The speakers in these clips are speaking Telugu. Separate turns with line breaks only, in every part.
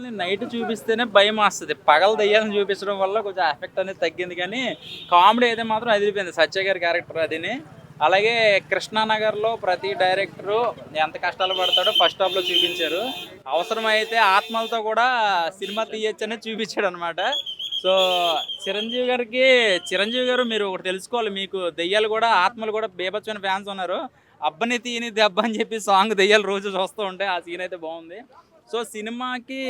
దెయ్యాలని నైట్ చూపిస్తేనే భయం వస్తుంది. పగలు దెయ్యాలను చూపించడం వల్ల కొంచెం ఎఫెక్ట్ అనేది తగ్గింది. కానీ కామెడీ అయితే మాత్రం అదిరిపోయింది సత్య గారి క్యారెక్టర్ అదిని. అలాగే కృష్ణానగర్లో ప్రతి డైరెక్టరు ఎంత కష్టాలు పడతాడో ఫస్ట్ హాఫ్లో చూపించారు. అవసరమైతే ఆత్మలతో కూడా సినిమా తీయొచ్చనే చూపించాడు అనమాట. సో చిరంజీవి గారు మీరు ఒకటి తెలుసుకోవాలి, మీకు దెయ్యాలు కూడా ఆత్మలు కూడా బీభత్సమైన ఫ్యాన్స్ ఉన్నారు. అబ్బని తీని దెబ్బ అని చెప్పి సాంగ్ దెయ్యాలు రోజు చూస్తూ ఉంటాయి. ఆ సీన్ అయితే బాగుంది. సో సినిమాకి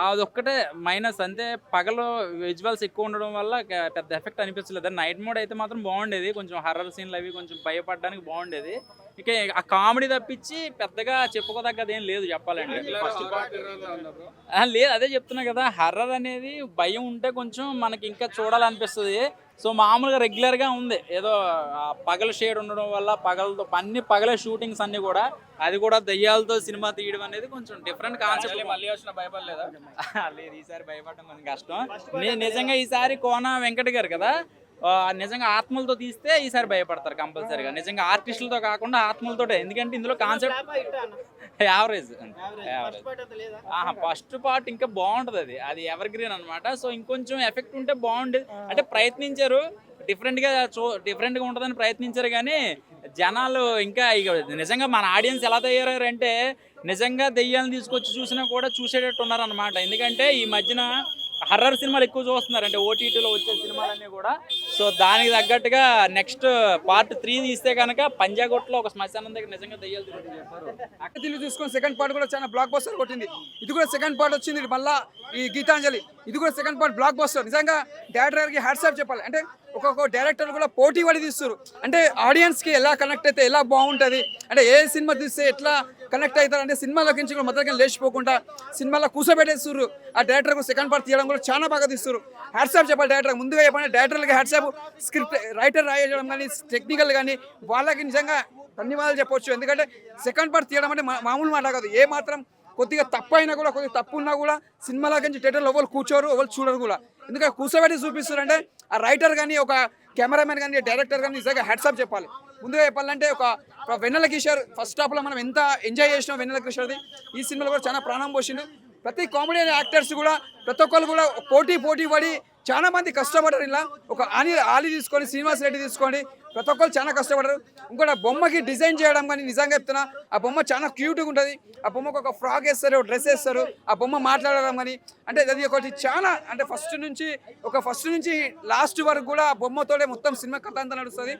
అదొక్కటే మైనస్, అంతే పగలు విజువల్స్ ఎక్కువ ఉండడం వల్ల పెద్ద ఎఫెక్ట్ అనిపించలేదు. నైట్ మోడ్ అయితే మాత్రం బాగుండేది, కొంచెం హర్రర్ సీన్లు అవి కొంచెం భయపడడానికి బాగుండేది. ఇక ఆ కామెడీ తప్పించి పెద్దగా చెప్పుకోదగ్గది ఏం లేదు చెప్పాలంటే. లేదు, అదే చెప్తున్నా కదా, హర్రర్ అనేది భయం ఉంటే కొంచెం మనకి ఇంకా చూడాలనిపిస్తుంది. సో మామూలుగా రెగ్యులర్గా ఉంది, ఏదో పగల షేడ్ ఉండడం వల్ల పగలతో అన్ని పగలే షూటింగ్స్ అన్ని కూడా, అది కూడా దయ్యాలతో సినిమా తీయడం అనేది కొంచెం డిఫరెంట్ కాన్సెప్ట్. మళ్ళీ వచ్చిన భయపడలేదా? లేదు, ఈసారి భయపడడం కొంచెం కష్టం. నిజంగా ఈసారి కోన వెంకట గారు కదా, నిజంగా ఆత్మలతో తీస్తే ఈసారి భయపడతారు కంపల్సరీగా. నిజంగా ఆర్టిస్టులతో కాకుండా ఆత్మలతోటే, ఎందుకంటే ఇందులో కాన్సెప్ట్ యావరేజ్. ఫస్ట్ పార్ట్ ఇంకా బాగుంటుంది, అది ఎవర్ గ్రీన్ అనమాట. సో ఇంకొంచెం ఎఫెక్ట్ ఉంటే బాగుండేది. అంటే ప్రయత్నించారు, డిఫరెంట్గా ఉంటుందని ప్రయత్నించారు. కానీ జనాలు ఇంకా ఇక నిజంగా మన ఆడియన్స్ ఎలా తయారంటే నిజంగా దెయ్యాలను తీసుకొచ్చి చూసినా కూడా చూసేటట్టు ఉన్నారనమాట. ఎందుకంటే ఈ మధ్యన హర్రర్ సినిమాలు ఎక్కువ చూస్తున్నారు, అంటే ఓటీటీలో వచ్చే సినిమాలన్నీ కూడా. సో దానికి తగ్గట్టుగా నెక్స్ట్ పార్ట్ 3 తీస్తే కనుక పంజాగుట్లో ఒక శ్మశానం దగ్గర నిజంగా దెయ్యాలు తిరుగుతుంది చెప్పారు.
అక్కడికి చూసుకొని సెకండ్ పార్ట్ కూడా చాలా బ్లాక్ బస్టర్ కొట్టింది. ఇది కూడా సెకండ్ పార్ట్ వచ్చింది మళ్ళీ ఈ గీతాంజలి, ఇది కూడా సెకండ్ పార్ట్ బ్లాక్ బస్టర్. నిజంగా డైరెక్టర్ గారికి హ్యాట్స్ ఆఫ్ చెప్పాలి. అంటే ఒక్కొక్క డైరెక్టర్ కూడా పోటీ పడి తీస్తారు, అంటే ఆడియన్స్కి ఎలా కనెక్ట్ అయితే ఎలా బాగుంటుంది, అంటే ఏ సినిమా తీస్తే ఎట్లా కనెక్ట్ అవుతారు, అంటే సినిమాలోకి నుంచి కూడా మొదటిగా లేచిపోకుండా సినిమాలో కూర్చోబెట్టేస్తారు. ఆ డైరెక్టర్ సెకండ్ పార్ట్ తీయడం కూడా చాలా బాగా తీస్తారు. హ్యాట్స్ ఆఫ్ చెప్పాలి డైరెక్టర్. ముందుగా చెప్పండి డైరెక్టర్లకి హ్యాట్స్ ఆఫ్, స్క్రిప్ట్ రైటర్ రాయడం కానీ టెక్నికల్ కానీ వాళ్ళకి నిజంగా ధన్యవాదాలు చెప్పొచ్చు. ఎందుకంటే సెకండ్ పార్ట్ తీయడం అంటే మామూలు మాట కాదు. ఏ మాత్రం కొద్దిగా తప్పు అయినా కూడా, కొద్దిగా తప్పు ఉన్నా కూడా సినిమాలో నుంచి థియేటర్లో ఎవరు కూర్చోరు, ఎవరు చూడరు కూడా. ఎందుకంటే కూర్చోబెట్టి చూపిస్తారంటే ఆ రైటర్ కానీ, ఒక కెమెరామెన్ కానీ, డైరెక్టర్ కానీ నిజంగా హ్యాట్స్ ఆఫ్ చెప్పాలి. ముందుగా చెప్పాలంటే ఒక వెన్నెల కిషోర్ ఫస్ట్ హాఫ్లో మనం ఎంత ఎంజాయ్ చేసినాం వెన్నెల కిషోర్ది, ఈ సినిమాలో కూడా చాలా ప్రాణం పోసిండు. ప్రతి కామెడీ యాక్టర్స్ కూడా ప్రతి ఒక్కరు కూడా పోటీ పడి చాలా మంది కష్టపడ్డారు. ఇలా ఒక ఆలి తీసుకొని, శ్రీనివాస్ రెడ్డి తీసుకోండి, ప్రతి ఒక్కరు చాలా కష్టపడ్డారు. ఇంకోటి బొమ్మకి డిజైన్ చేయడం కానీ నిజంగా చెప్తున్నా, ఆ బొమ్మ చాలా క్యూట్గా ఉంటుంది. ఆ బొమ్మకు ఒక ఫ్రాక్ వేస్తారు, డ్రెస్ వేస్తారు, ఆ బొమ్మ మాట్లాడడం కానీ, అంటే అది ఒకటి చాలా, అంటే ఫస్ట్ నుంచి లాస్ట్ వరకు కూడా ఆ బొమ్మతోనే మొత్తం సినిమా కథ అంతా నడుస్తుంది.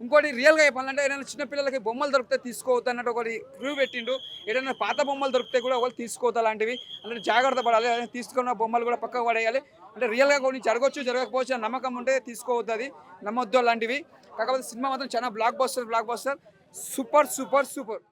ఇంకోటి రియల్గా చెప్పాలంటే ఏదైనా చిన్నపిల్లలకి బొమ్మలు దొరికితే తీసుకోవద్దు అన్నట్టు ఒకటి రివ్యూ పెట్టిండు. ఏదైనా పాత బొమ్మలు దొరికితే కూడా ఒకళ్ళు తీసుకోవద్దు అలాంటివి, అంటే జాగ్రత్త పడాలి. తీసుకున్న బొమ్మలు కూడా పక్కకు పడేయాలి. అంటే రియల్గా కొన్ని జరగవచ్చు, జరగకపోవచ్చు, నమ్మకం ఉంటే తీసుకోవద్దు, అది నమ్మొద్దు అలాంటివి. కాకపోతే సినిమా మాత్రం చాలా బ్లాక్ బస్టర్, సూపర్.